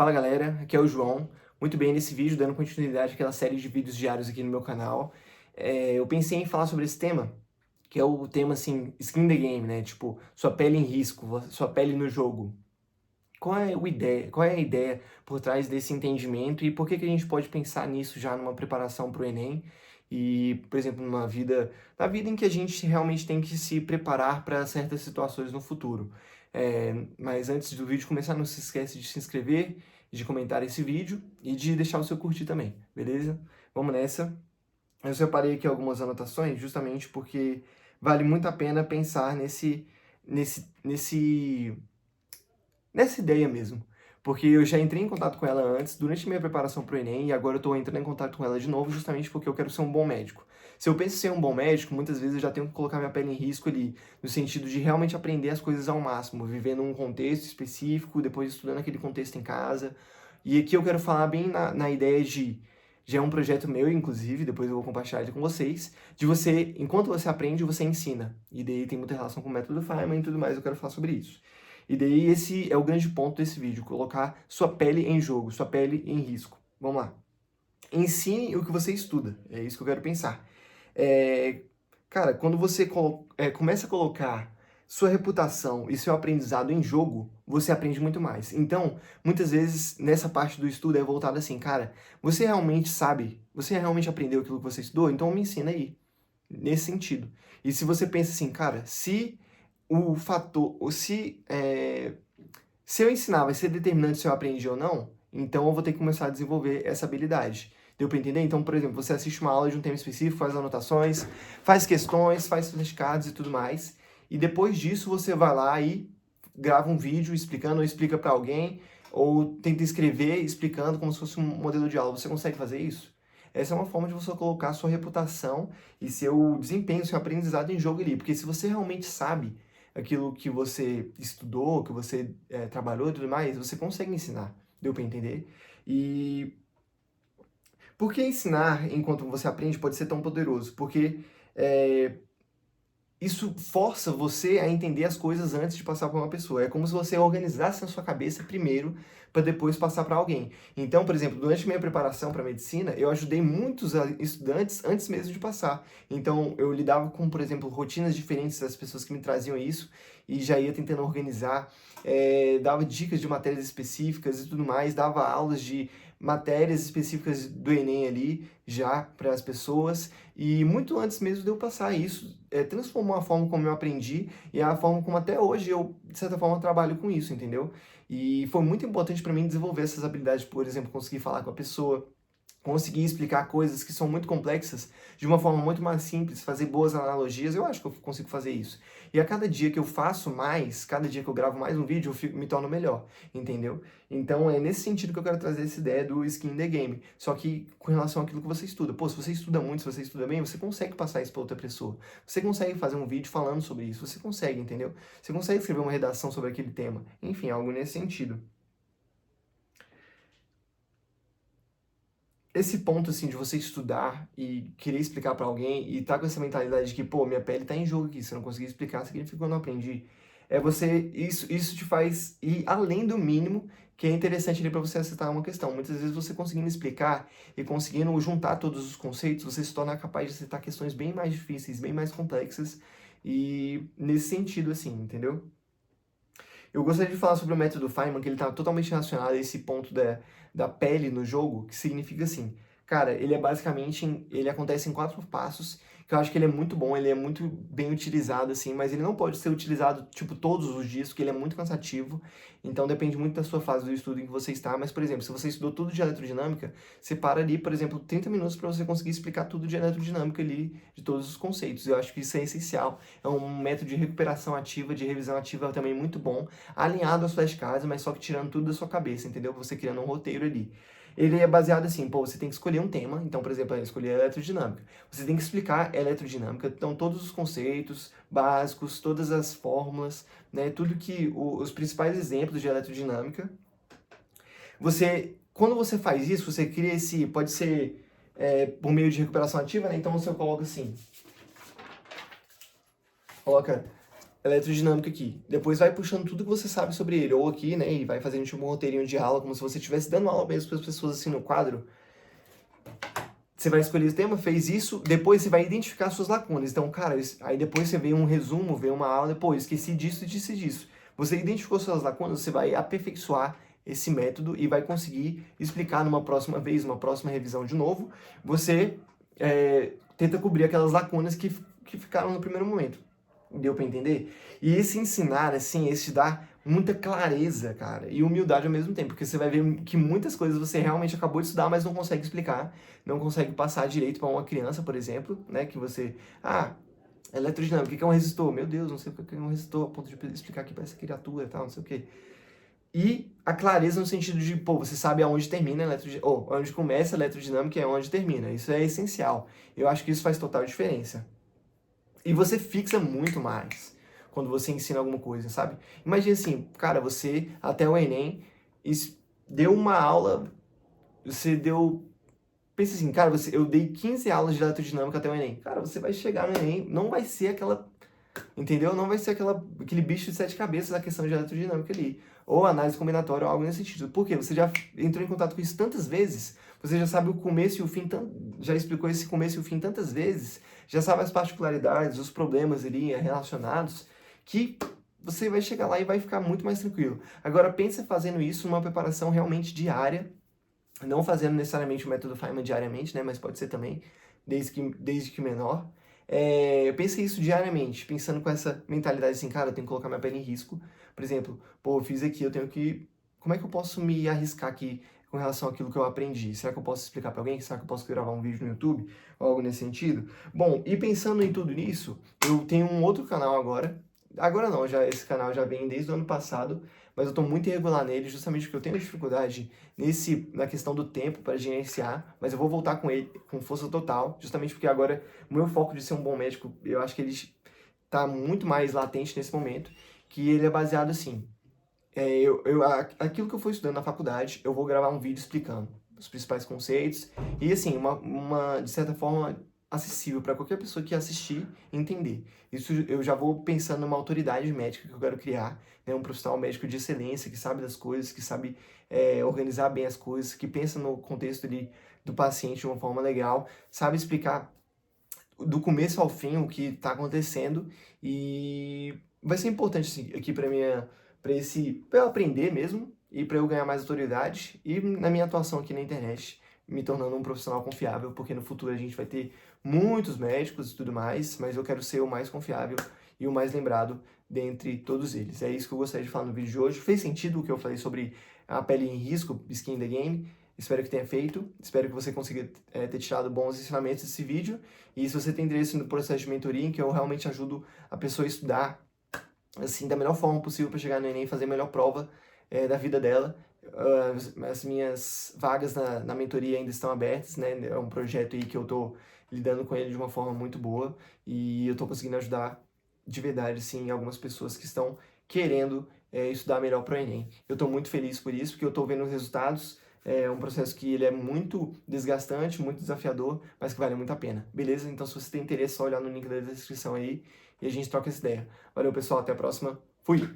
Fala galera, aqui é o João. Muito bem, nesse vídeo, dando continuidade àquela série de vídeos diários aqui no meu canal, eu pensei em falar sobre esse tema, que é o tema assim, skin in the game, né? Tipo, sua pele em risco, sua pele no jogo. Qual é a ideia por trás desse entendimento e por que que a gente pode pensar nisso já numa preparação para o Enem e, por exemplo, na vida em que a gente realmente tem que se preparar para certas situações no futuro. Mas antes do vídeo começar, não se esquece de se inscrever, de comentar esse vídeo e de deixar o seu curtir também, beleza? Vamos nessa. Eu separei aqui algumas anotações justamente porque vale muito a pena pensar nesse nessa ideia mesmo. Porque eu já entrei em contato com ela antes, durante minha preparação para o Enem, e agora eu estou entrando em contato com ela de novo, justamente porque eu quero ser um bom médico. Se eu penso em ser um bom médico, muitas vezes eu já tenho que colocar minha pele em risco ali, no sentido de realmente aprender as coisas ao máximo, vivendo um contexto específico, depois estudando aquele contexto em casa. E aqui eu quero falar bem na ideia de. Já é um projeto meu, inclusive, depois eu vou compartilhar ele com vocês, de você, enquanto você aprende, você ensina. E daí tem muita relação com o método Feynman e tudo mais, eu quero falar sobre isso. E daí esse é o grande ponto desse vídeo, colocar sua pele em jogo, sua pele em risco. Vamos lá. Ensine o que você estuda, é isso que eu quero pensar. Cara, quando você começa a colocar sua reputação e seu aprendizado em jogo, você aprende muito mais. Então, muitas vezes, nessa parte do estudo é voltado assim, cara, você realmente sabe? Você realmente aprendeu aquilo que você estudou? Então me ensina aí, nesse sentido. E se você pensa assim, cara, se o fator, se eu ensinar vai ser determinante se eu aprendi ou não, então eu vou ter que começar a desenvolver essa habilidade. Deu para entender? Então, por exemplo, você assiste uma aula de um tema específico, faz anotações, faz questões, faz flashcards e tudo mais, e depois disso você vai lá e grava um vídeo explicando, ou explica para alguém, ou tenta escrever explicando como se fosse um modelo de aula. Você consegue fazer isso? Essa é uma forma de você colocar sua reputação e seu desempenho, seu aprendizado em jogo ali, porque se você realmente sabe aquilo que você estudou, que você trabalhou e tudo mais, você consegue ensinar. Deu para entender? E por que ensinar enquanto você aprende pode ser tão poderoso? Porque é, isso força você a entender as coisas antes de passar para uma pessoa. É como se você organizasse na sua cabeça primeiro para depois passar para alguém. Então, por exemplo, durante minha preparação para medicina, eu ajudei muitos estudantes antes mesmo de passar. Então, eu lidava com, por exemplo, rotinas diferentes das pessoas que me traziam isso e já ia tentando organizar, dava dicas de matérias específicas e tudo mais, dava aulas de matérias específicas do Enem ali já para as pessoas e muito antes mesmo de eu passar isso, transformou a forma como eu aprendi e a forma como até hoje eu, de certa forma, trabalho com isso, entendeu? E foi muito importante para mim desenvolver essas habilidades, por exemplo, conseguir falar com a pessoa, conseguir explicar coisas que são muito complexas de uma forma muito mais simples, fazer boas analogias, eu acho que eu consigo fazer isso. E a cada dia que eu faço mais, cada dia que eu gravo mais um vídeo, me torno melhor, entendeu? Então é nesse sentido que eu quero trazer essa ideia do skin in the game. Só que com relação àquilo que você estuda. Pô, se você estuda muito, se você estuda bem, você consegue passar isso para outra pessoa. Você consegue fazer um vídeo falando sobre isso, você consegue, entendeu? Você consegue escrever uma redação sobre aquele tema. Enfim, algo nesse sentido. Esse ponto, assim, de você estudar e querer explicar pra alguém e tá com essa mentalidade de que, pô, minha pele tá em jogo aqui, se eu não conseguir explicar, significa que eu não aprendi. Isso te faz ir além do mínimo, que é interessante ali pra você acertar uma questão. Muitas vezes você conseguindo explicar e conseguindo juntar todos os conceitos, você se torna capaz de acertar questões bem mais difíceis, bem mais complexas e nesse sentido, assim, entendeu? Eu gostaria de falar sobre o método Feynman, que ele está totalmente relacionado a esse ponto da pele no jogo, que significa assim, cara, ele é basicamente, ele acontece em 4 passos, que eu acho que ele é muito bom, ele é muito bem utilizado, assim, mas ele não pode ser utilizado, tipo, todos os dias, porque ele é muito cansativo, então depende muito da sua fase do estudo em que você está, mas, por exemplo, se você estudou tudo de eletroddinâmica, você para ali, por exemplo, 30 minutos para você conseguir explicar tudo de eletroddinâmica ali, de todos os conceitos, eu acho que isso é essencial, é um método de recuperação ativa, de revisão ativa também muito bom, alinhado às flashcards, mas só que tirando tudo da sua cabeça, entendeu? Você criando um roteiro ali. Ele é baseado assim, pô, você tem que escolher um tema, então, por exemplo, eu escolhi a eletroddinâmica. Você tem que explicar a eletroddinâmica, então todos os conceitos básicos, todas as fórmulas, né, tudo que os principais exemplos de eletroddinâmica. Quando você faz isso, você cria esse, pode ser por meio de recuperação ativa, né? Então você coloca assim, coloca eletrodinâmica aqui. Depois vai puxando tudo que você sabe sobre ele, ou aqui, né, e vai fazendo tipo um roteirinho de aula, como se você estivesse dando aula mesmo para as pessoas assim no quadro. Você vai escolher esse tema, fez isso, depois você vai identificar suas lacunas. Então, cara, aí depois você vê um resumo, vê uma aula, depois esqueci disso e disse disso. Você identificou suas lacunas, você vai aperfeiçoar esse método e vai conseguir explicar numa próxima vez, uma próxima revisão de novo. Você tenta cobrir aquelas lacunas que ficaram no primeiro momento. Deu pra entender? E esse ensinar, assim, esse te dá muita clareza, cara, e humildade ao mesmo tempo, porque você vai ver que muitas coisas você realmente acabou de estudar, mas não consegue explicar, não consegue passar direito para uma criança, por exemplo, né, que você, eletrodinâmica, o que é um resistor? Meu Deus, não sei o que é um resistor, a ponto de explicar aqui para essa criatura e tal, não sei o que. E a clareza no sentido de, pô, você sabe aonde termina a eletrodinâmica, ou onde começa a eletrodinâmica e aonde termina, isso é essencial. Eu acho que isso faz total diferença. E você fixa muito mais quando você ensina alguma coisa, sabe? Imagina assim, cara, você até o Enem deu uma aula, você deu... Pensa assim, cara, eu dei 15 aulas de eletrodinâmica até o Enem. Cara, você vai chegar no Enem, não vai ser aquela... Entendeu? Não vai ser aquele bicho de 7 cabeças da questão de eletrodinâmica ali. Ou análise combinatória ou algo nesse sentido. Por quê? Você já entrou em contato com isso tantas vezes, você já sabe o começo e o fim, já explicou esse começo e o fim tantas vezes, já sabe as particularidades, os problemas ali relacionados, que você vai chegar lá e vai ficar muito mais tranquilo. Agora, pensa fazendo isso numa preparação realmente diária, não fazendo necessariamente o método Feynman diariamente, né? Mas pode ser também, desde que menor. Pensa isso diariamente, pensando com essa mentalidade assim, cara, eu tenho que colocar minha pele em risco. Por exemplo, pô, eu fiz aqui, eu tenho que... Como é que eu posso me arriscar aqui com relação àquilo que eu aprendi? Será que eu posso explicar para alguém? Será que eu posso gravar um vídeo no YouTube? Ou algo nesse sentido? Bom, e pensando em tudo isso, eu tenho um outro canal agora. Agora não, esse canal já vem desde o ano passado, mas eu estou muito irregular nele, justamente porque eu tenho dificuldade na questão do tempo para gerenciar, mas eu vou voltar com ele com força total, justamente porque agora o meu foco de ser um bom médico, eu acho que ele está muito mais latente nesse momento, que ele é baseado assim, aquilo que eu for estudando na faculdade, eu vou gravar um vídeo explicando os principais conceitos, e assim, de certa forma, acessível para qualquer pessoa que assistir e entender. Isso eu já vou pensando numa autoridade médica que eu quero criar, né, um profissional médico de excelência, que sabe das coisas, que sabe organizar bem as coisas, que pensa no contexto ali do paciente de uma forma legal, sabe explicar do começo ao fim o que está acontecendo, e vai ser importante assim, aqui para eu aprender mesmo e para eu ganhar mais autoridade e na minha atuação aqui na internet, me tornando um profissional confiável, porque no futuro a gente vai ter muitos médicos e tudo mais, mas eu quero ser o mais confiável e o mais lembrado dentre todos eles. É isso que eu gostaria de falar no vídeo de hoje. Fez sentido o que eu falei sobre a pele em risco, skin in the game? Espero que tenha feito, espero que você consiga ter tirado bons ensinamentos desse vídeo, e se você tem interesse no processo de mentoria, em que eu realmente ajudo a pessoa a estudar assim, da melhor forma possível para chegar no Enem e fazer a melhor prova da vida dela, as minhas vagas na mentoria ainda estão abertas, né? É um projeto aí que eu tô lidando com ele de uma forma muito boa, e eu tô conseguindo ajudar de verdade, sim, algumas pessoas que estão querendo estudar melhor para o Enem. Eu tô muito feliz por isso, porque eu tô vendo os resultados. É um processo que ele é muito desgastante, muito desafiador, mas que vale muito a pena. Beleza? Então, se você tem interesse, é só olhar no link da descrição aí e a gente troca essa ideia. Valeu, pessoal. Até a próxima. Fui!